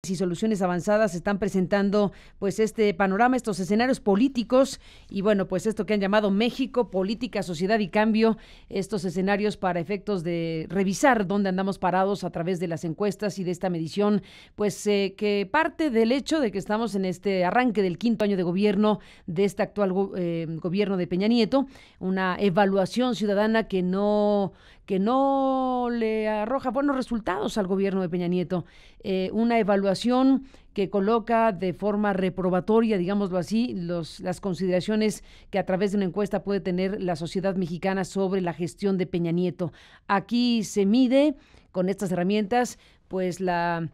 y soluciones avanzadas están presentando pues este panorama, estos escenarios políticos y bueno, pues esto que han llamado México, política, sociedad y cambio, estos escenarios para efectos de revisar dónde andamos parados a través de las encuestas y de esta medición, pues que parte del hecho de que estamos en este arranque del quinto año de gobierno de este actual gobierno de Peña Nieto, una evaluación ciudadana que no le arroja buenos resultados al gobierno de Peña Nieto, una evaluación que coloca de forma reprobatoria, digámoslo así, las consideraciones que a través de una encuesta puede tener la sociedad mexicana sobre la gestión de Peña Nieto. Aquí se mide con estas herramientas pues la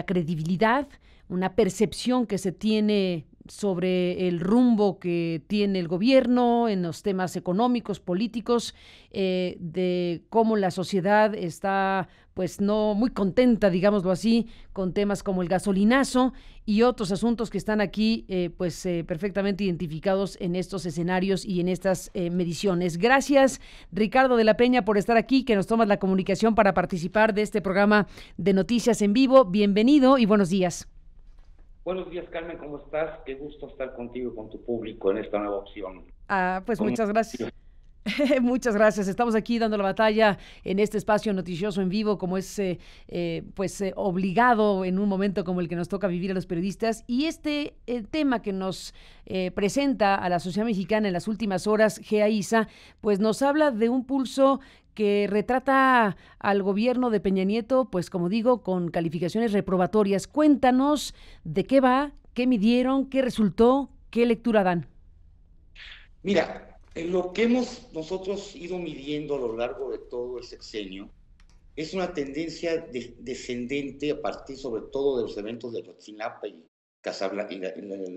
credibilidad, una percepción que se tiene sobre el rumbo que tiene el gobierno en los temas económicos, políticos, de cómo la sociedad está pues no muy contenta, digámoslo así, con temas como el gasolinazo y otros asuntos que están aquí perfectamente identificados en estos escenarios y en estas mediciones. Gracias, Ricardo de la Peña, por estar aquí, que nos tomas la comunicación para participar de este programa de Noticias en Vivo. Bienvenido y buenos días. Buenos días, Carmen, ¿cómo estás? Qué gusto estar contigo y con tu público en esta nueva opción. Pues muchas gracias. Muchas gracias. Estamos aquí dando la batalla en este espacio noticioso en vivo, como es obligado en un momento como el que nos toca vivir a los periodistas. Y este tema que nos presenta a la sociedad mexicana en las últimas horas, GEA-ISA, pues nos habla de un pulso que retrata al gobierno de Peña Nieto, pues como digo, con calificaciones reprobatorias. Cuéntanos de qué va, qué midieron, qué resultó, qué lectura dan. Mira, lo que hemos nosotros ido midiendo a lo largo de todo el sexenio es una tendencia descendente a partir sobre todo de los eventos de Ayotzinapa y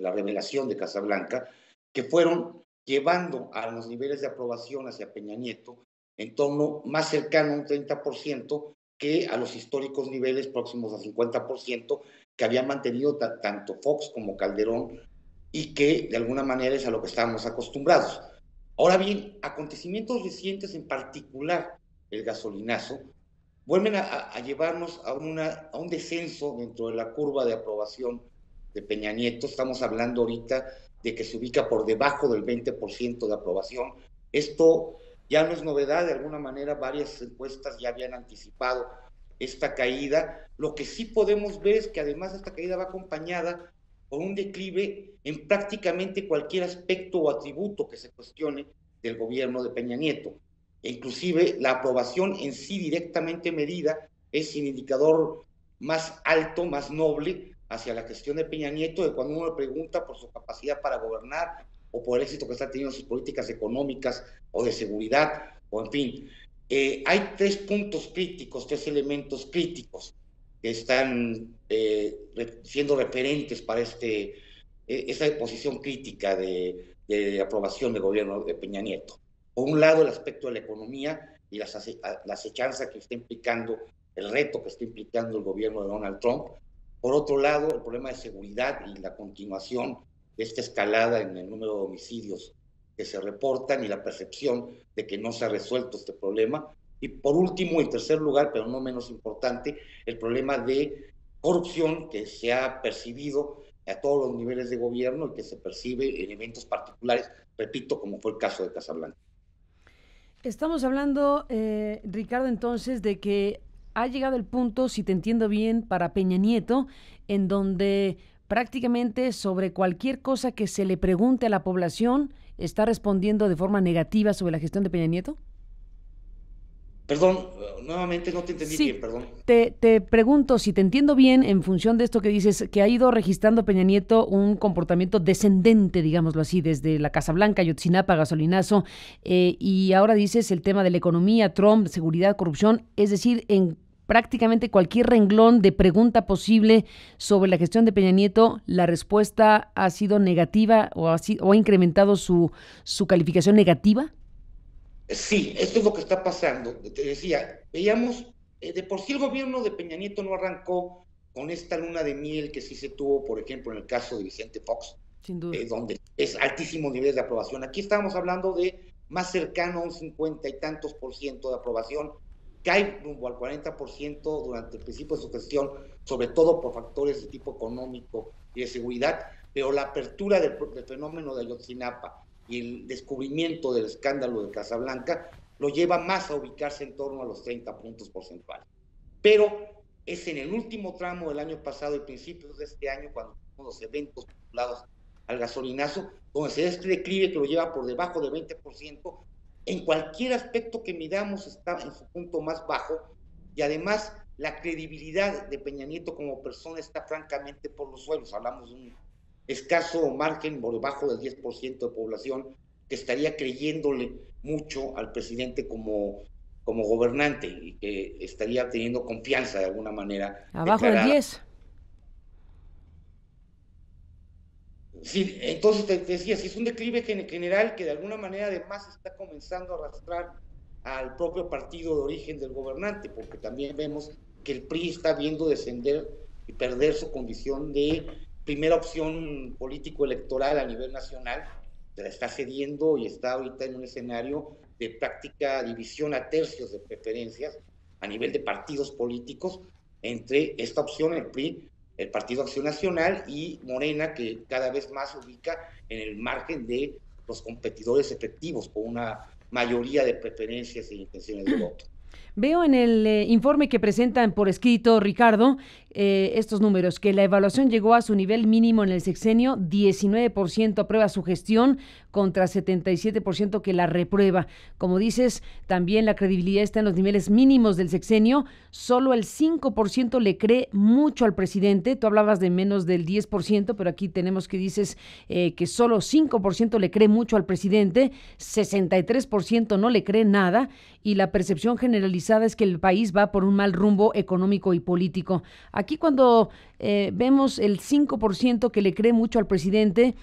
la revelación de Casablanca, que fueron llevando a los niveles de aprobación hacia Peña Nieto en torno más cercano a un 30% que a los históricos niveles próximos a 50% que habían mantenido tanto Fox como Calderón y que de alguna manera es a lo que estábamos acostumbrados. Ahora bien, acontecimientos recientes, en particular el gasolinazo, vuelven a llevarnos a un descenso dentro de la curva de aprobación de Peña Nieto. Estamos hablando ahorita de que se ubica por debajo del 20% de aprobación. Esto ya no es novedad, de alguna manera varias encuestas ya habían anticipado esta caída. Lo que sí podemos ver es que además esta caída va acompañada por un declive en prácticamente cualquier aspecto o atributo que se cuestione del gobierno de Peña Nieto. E inclusive la aprobación en sí directamente medida es el indicador más alto, más noble hacia la gestión de Peña Nieto, de cuando uno le pregunta por su capacidad para gobernar o por el éxito que está teniendo en sus políticas económicas o de seguridad, o en fin. Hay tres puntos críticos, tres elementos críticos que están siendo referentes para esta posición crítica de aprobación del gobierno de Peña Nieto. Por un lado, el aspecto de la economía y la acechanza que está implicando, el reto que está implicando el gobierno de Donald Trump. Por otro lado, el problema de seguridad y la continuación de esta escalada en el número de homicidios que se reportan y la percepción de que no se ha resuelto este problema. Y por último, en tercer lugar, pero no menos importante, el problema de corrupción que se ha percibido a todos los niveles de gobierno y que se percibe en eventos particulares, repito, como fue el caso de Casablanca. Estamos hablando, Ricardo, entonces, de que ha llegado el punto, si te entiendo bien, para Peña Nieto, en donde prácticamente sobre cualquier cosa que se le pregunte a la población, está respondiendo de forma negativa sobre la gestión de Peña Nieto. Perdón, nuevamente no te entendí bien, Sí, perdón. te pregunto si te entiendo bien en función de esto que dices, que ha ido registrando Peña Nieto un comportamiento descendente, digámoslo así, desde la Casa Blanca, Ayotzinapa, gasolinazo, y ahora dices el tema de la economía, Trump, seguridad, corrupción, es decir, en prácticamente cualquier renglón de pregunta posible sobre la gestión de Peña Nieto, la respuesta ha sido negativa o ha incrementado su calificación negativa. Sí, esto es lo que está pasando. Te decía, veíamos, de por sí el gobierno de Peña Nieto no arrancó con esta luna de miel que sí se tuvo, por ejemplo, en el caso de Vicente Fox, Sin duda. donde es altísimo nivel de aprobación. Aquí estábamos hablando de más cercano a un 50 y tantos % de aprobación, cae rumbo al 40% durante el principio de su gestión, sobre todo por factores de tipo económico y de seguridad, pero la apertura del fenómeno de Ayotzinapa y el descubrimiento del escándalo de Casablanca lo lleva más a ubicarse en torno a los 30 puntos porcentuales. Pero es en el último tramo del año pasado y principios de este año, cuando los eventos vinculados al gasolinazo, donde se da este declive que lo lleva por debajo del 20%, en cualquier aspecto que midamos está en su punto más bajo, y además la credibilidad de Peña Nieto como persona está francamente por los suelos. Hablamos de un escaso margen por debajo del 10% de población que estaría creyéndole mucho al presidente como gobernante y que estaría teniendo confianza de alguna manera Abajo del declarada. 10. Sí, entonces te decía, si es un declive general que de alguna manera además está comenzando a arrastrar al propio partido de origen del gobernante, porque también vemos que el PRI está viendo descender y perder su condición de primera opción político-electoral a nivel nacional, se la está cediendo y está ahorita en un escenario de práctica división a tercios de preferencias a nivel de partidos políticos entre esta opción, el PRI, el Partido Acción Nacional y Morena, que cada vez más se ubica en el margen de los competidores efectivos, con una mayoría de preferencias e intenciones de voto. Veo en el informe que presentan por escrito, Ricardo, estos números, que la evaluación llegó a su nivel mínimo en el sexenio, 19% aprueba su gestión contra 77% que la reprueba. Como dices, también la credibilidad está en los niveles mínimos del sexenio, solo el 5% le cree mucho al presidente, tú hablabas de menos del 10%, pero aquí tenemos que dices que solo 5% le cree mucho al presidente, 63% no le cree nada, y la percepción generalizada es que el país va por un mal rumbo económico y político. Aquí cuando vemos el 5% que le cree mucho al presidente,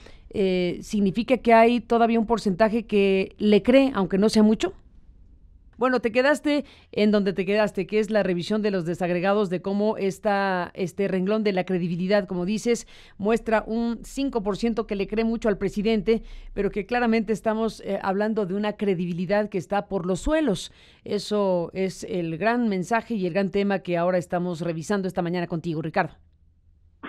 ¿significa que hay todavía un porcentaje que le cree, aunque no sea mucho? Bueno, te quedaste en donde te quedaste, que es la revisión de los desagregados, de cómo está este renglón de la credibilidad, como dices, muestra un 5% que le cree mucho al presidente, pero que claramente estamos hablando de una credibilidad que está por los suelos. Eso es el gran mensaje y el gran tema que ahora estamos revisando esta mañana contigo, Ricardo.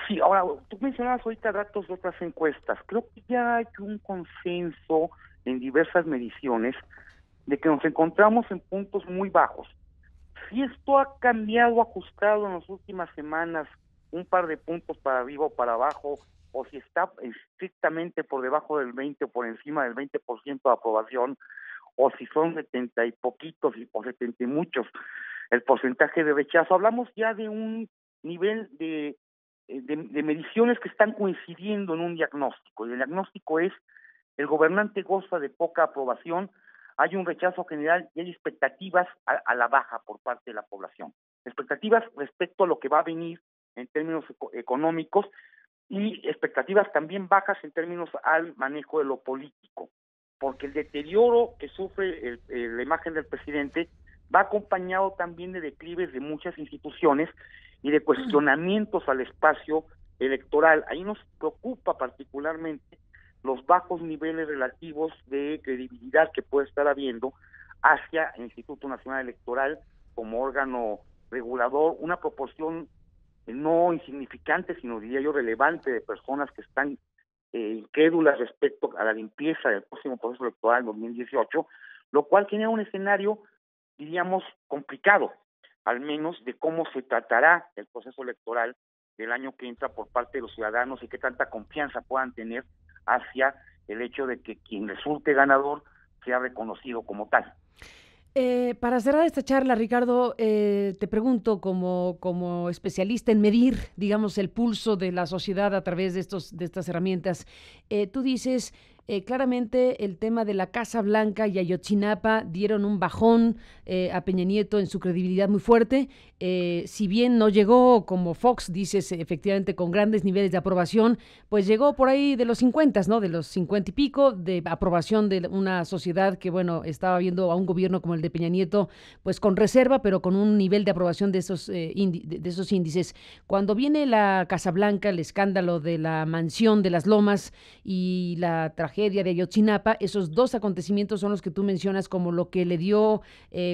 Sí, ahora, tú mencionabas ahorita datos de otras encuestas. Creo que ya hay un consenso en diversas mediciones de que nos encontramos en puntos muy bajos. Si esto ha cambiado, ajustado en las últimas semanas, un par de puntos para arriba o para abajo, o si está estrictamente por debajo del 20 o por encima del 20% de aprobación, o si son 70 y poquitos o 70 y muchos el porcentaje de rechazo, hablamos ya de un nivel de mediciones que están coincidiendo en un diagnóstico, y el diagnóstico es: el gobernante goza de poca aprobación, hay un rechazo general y hay expectativas a la baja por parte de la población. Expectativas respecto a lo que va a venir en términos económicos y expectativas también bajas en términos al manejo de lo político, porque el deterioro que sufre la imagen del presidente va acompañado también de declives de muchas instituciones y de cuestionamientos al espacio electoral. Ahí nos preocupa particularmente los bajos niveles relativos de credibilidad que puede estar habiendo hacia el Instituto Nacional Electoral como órgano regulador, una proporción no insignificante, sino diría yo relevante, de personas que están incrédulas respecto a la limpieza del próximo proceso electoral 2018, lo cual genera un escenario, diríamos, complicado, al menos de cómo se tratará el proceso electoral del año que entra por parte de los ciudadanos y qué tanta confianza puedan tener hacia el hecho de que quien resulte ganador sea reconocido como tal. Para cerrar esta charla, Ricardo, te pregunto como especialista en medir, digamos, el pulso de la sociedad a través de estas herramientas. Tú dices, claramente el tema de la Casa Blanca y Ayotzinapa dieron un bajón a Peña Nieto en su credibilidad muy fuerte. Si bien no llegó, como Fox dices, efectivamente con grandes niveles de aprobación, pues llegó por ahí de los 50, ¿no? De los 50 y pico, de aprobación de una sociedad que, bueno, estaba viendo a un gobierno como el de Peña Nieto, pues con reserva, pero con un nivel de aprobación de esos índices. Cuando viene la Casa Blanca, el escándalo de la mansión de las Lomas y la tragedia tragedia de Ayotzinapa. Esos dos acontecimientos son los que tú mencionas como lo que le dio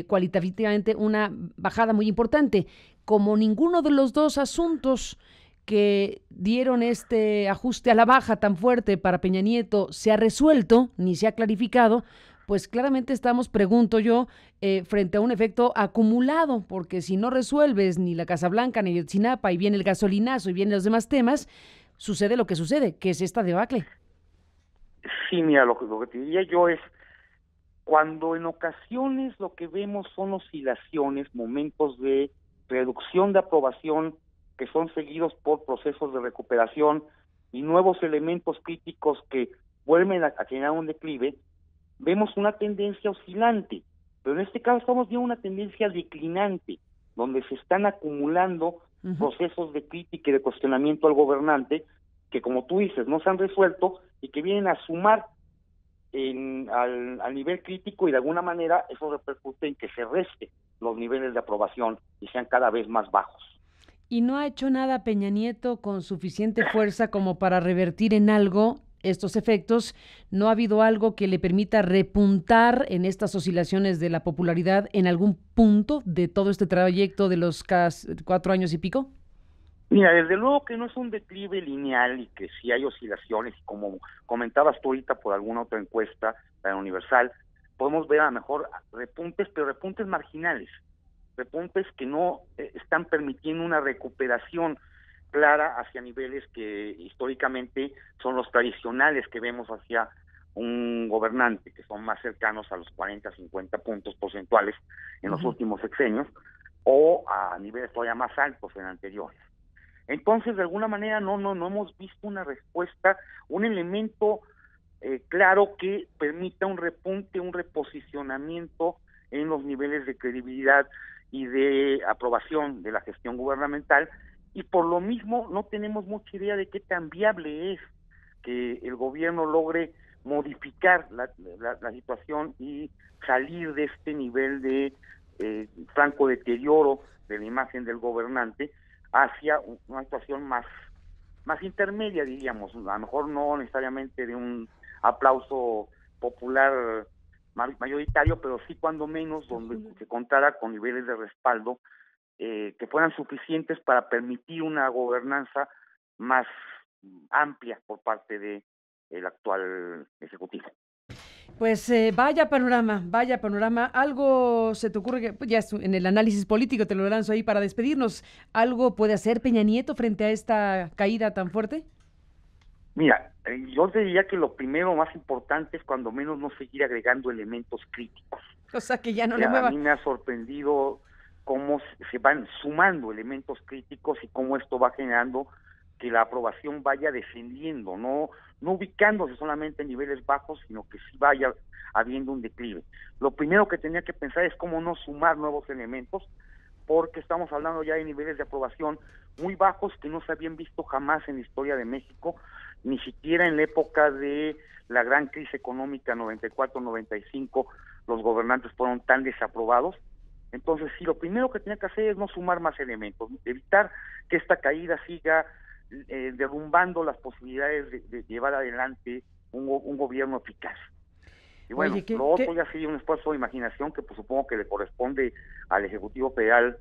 cualitativamente una bajada muy importante. Como ninguno de los dos asuntos que dieron este ajuste a la baja tan fuerte para Peña Nieto se ha resuelto, ni se ha clarificado, pues claramente estamos, pregunto yo, frente a un efecto acumulado, porque si no resuelves ni la Casa Blanca ni Ayotzinapa y viene el gasolinazo y vienen los demás temas, sucede lo que sucede, que es esta debacle. Sí, mira, lo que te diría yo es, cuando en ocasiones lo que vemos son oscilaciones, momentos de reducción de aprobación que son seguidos por procesos de recuperación y nuevos elementos críticos que vuelven a generar un declive, vemos una tendencia oscilante, pero en este caso estamos viendo una tendencia declinante, donde se están acumulando procesos de crítica y de cuestionamiento al gobernante, que como tú dices, no se han resuelto y que vienen a sumar al nivel crítico, y de alguna manera eso repercute en que se reste los niveles de aprobación y sean cada vez más bajos. ¿Y no ha hecho nada Peña Nieto con suficiente fuerza como para revertir en algo estos efectos? ¿No ha habido algo que le permita repuntar en estas oscilaciones de la popularidad en algún punto de todo este trayecto de los 4 años y pico? Mira, desde luego que no es un declive lineal y que sí hay oscilaciones, como comentabas tú ahorita por alguna otra encuesta, la Universal, podemos ver a lo mejor repuntes, pero repuntes marginales, repuntes que no están permitiendo una recuperación clara hacia niveles que históricamente son los tradicionales que vemos hacia un gobernante, que son más cercanos a los 40, 50 puntos porcentuales en los últimos sexenios, o a niveles todavía más altos en anteriores. Entonces, de alguna manera, no hemos visto una respuesta, un elemento claro que permita un repunte, un reposicionamiento en los niveles de credibilidad y de aprobación de la gestión gubernamental, y por lo mismo no tenemos mucha idea de qué tan viable es que el gobierno logre modificar la situación y salir de este nivel de franco deterioro de la imagen del gobernante hacia una situación más intermedia, diríamos, a lo mejor no necesariamente de un aplauso popular mayoritario, pero sí cuando menos donde se contara con niveles de respaldo que fueran suficientes para permitir una gobernanza más amplia por parte de el actual ejecutivo. Pues vaya panorama. ¿Algo se te ocurre que, pues ya en el análisis político te lo lanzo ahí para despedirnos? ¿Algo puede hacer Peña Nieto frente a esta caída tan fuerte? Mira, yo diría que lo primero más importante es cuando menos no seguir agregando elementos críticos. O sea, que ya no le mueva. A mí me ha sorprendido cómo se van sumando elementos críticos y cómo esto va generando que la aprobación vaya descendiendo, no ubicándose solamente en niveles bajos, sino que sí vaya habiendo un declive. Lo primero que tenía que pensar es cómo no sumar nuevos elementos, porque estamos hablando ya de niveles de aprobación muy bajos que no se habían visto jamás en la historia de México, ni siquiera en la época de la gran crisis económica 94-95 los gobernantes fueron tan desaprobados. Entonces, sí, lo primero que tenía que hacer es no sumar más elementos, evitar que esta caída siga derrumbando las posibilidades de llevar adelante un gobierno eficaz. Y bueno, oye, lo otro ya sería un esfuerzo de imaginación que pues supongo que le corresponde al Ejecutivo Federal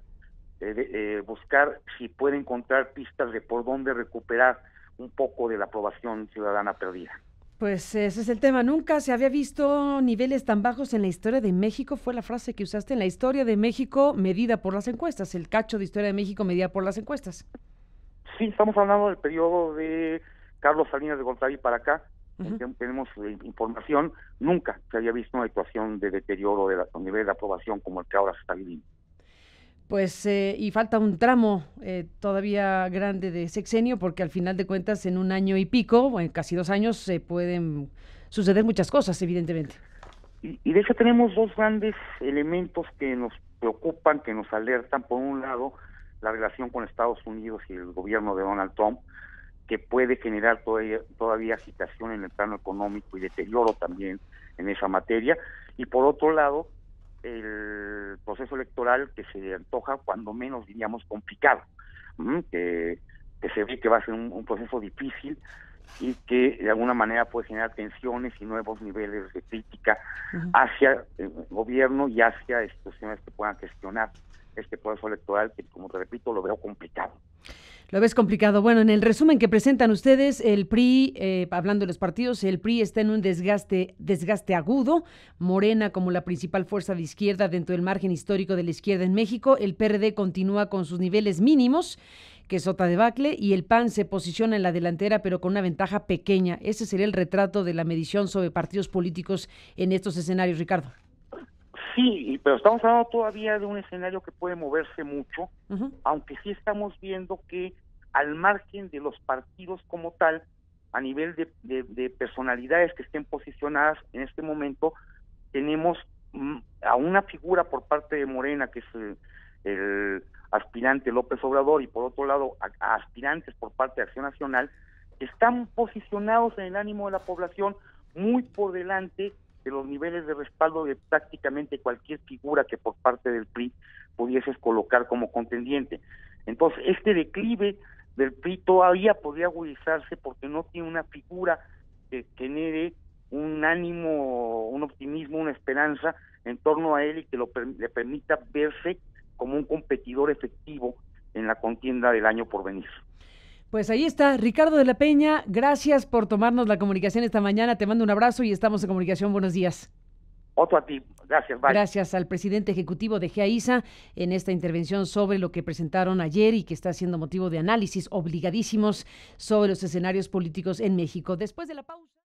buscar si puede encontrar pistas de por dónde recuperar un poco de la aprobación ciudadana perdida. Pues ese es el tema. Nunca se había visto niveles tan bajos en la historia de México, fue la frase que usaste, en la historia de México medida por las encuestas, el cacho de historia de México medida por las encuestas. Sí, estamos hablando del periodo de Carlos Salinas de Gortari para acá, tenemos información, nunca se había visto una situación de deterioro de nivel de aprobación como el que ahora se está viviendo. Pues, y falta un tramo todavía grande de sexenio, porque al final de cuentas en un año y pico, o en casi 2 años, se pueden suceder muchas cosas, evidentemente. Y de hecho tenemos dos grandes elementos que nos preocupan, que nos alertan. Por un lado, la relación con Estados Unidos y el gobierno de Donald Trump, que puede generar todavía agitación en el plano económico y deterioro también en esa materia. Y por otro lado, el proceso electoral que se antoja cuando menos, diríamos, complicado, que que se ve que va a ser un proceso difícil y que de alguna manera puede generar tensiones y nuevos niveles de crítica hacia el gobierno y hacia instituciones que puedan gestionar este proceso electoral, que, como te repito, lo veo complicado. Lo ves complicado. Bueno, en el resumen que presentan ustedes, el PRI, hablando de los partidos, el PRI está en un desgaste agudo, Morena como la principal fuerza de izquierda dentro del margen histórico de la izquierda en México, el PRD continúa con sus niveles mínimos, que es otra debacle, y el PAN se posiciona en la delantera, pero con una ventaja pequeña. Ese sería el retrato de la medición sobre partidos políticos en estos escenarios, Ricardo. Sí, pero estamos hablando todavía de un escenario que puede moverse mucho, aunque sí estamos viendo que al margen de los partidos como tal, a nivel de personalidades que estén posicionadas en este momento, tenemos a una figura por parte de Morena, que es el aspirante López Obrador, y por otro lado a aspirantes por parte de Acción Nacional, que están posicionados en el ánimo de la población muy por delante de los niveles de respaldo de prácticamente cualquier figura que por parte del PRI pudieses colocar como contendiente. Entonces, este declive del PRI todavía podría agudizarse porque no tiene una figura que genere un ánimo, un optimismo, una esperanza en torno a él y que le permita verse como un competidor efectivo en la contienda del año por venir. Pues ahí está, Ricardo de la Peña, gracias por tomarnos la comunicación esta mañana, te mando un abrazo y estamos en comunicación, buenos días. Otro a ti, gracias, bye. Gracias al presidente ejecutivo de GEAISA en esta intervención sobre lo que presentaron ayer y que está siendo motivo de análisis obligadísimos sobre los escenarios políticos en México. Después de la pausa.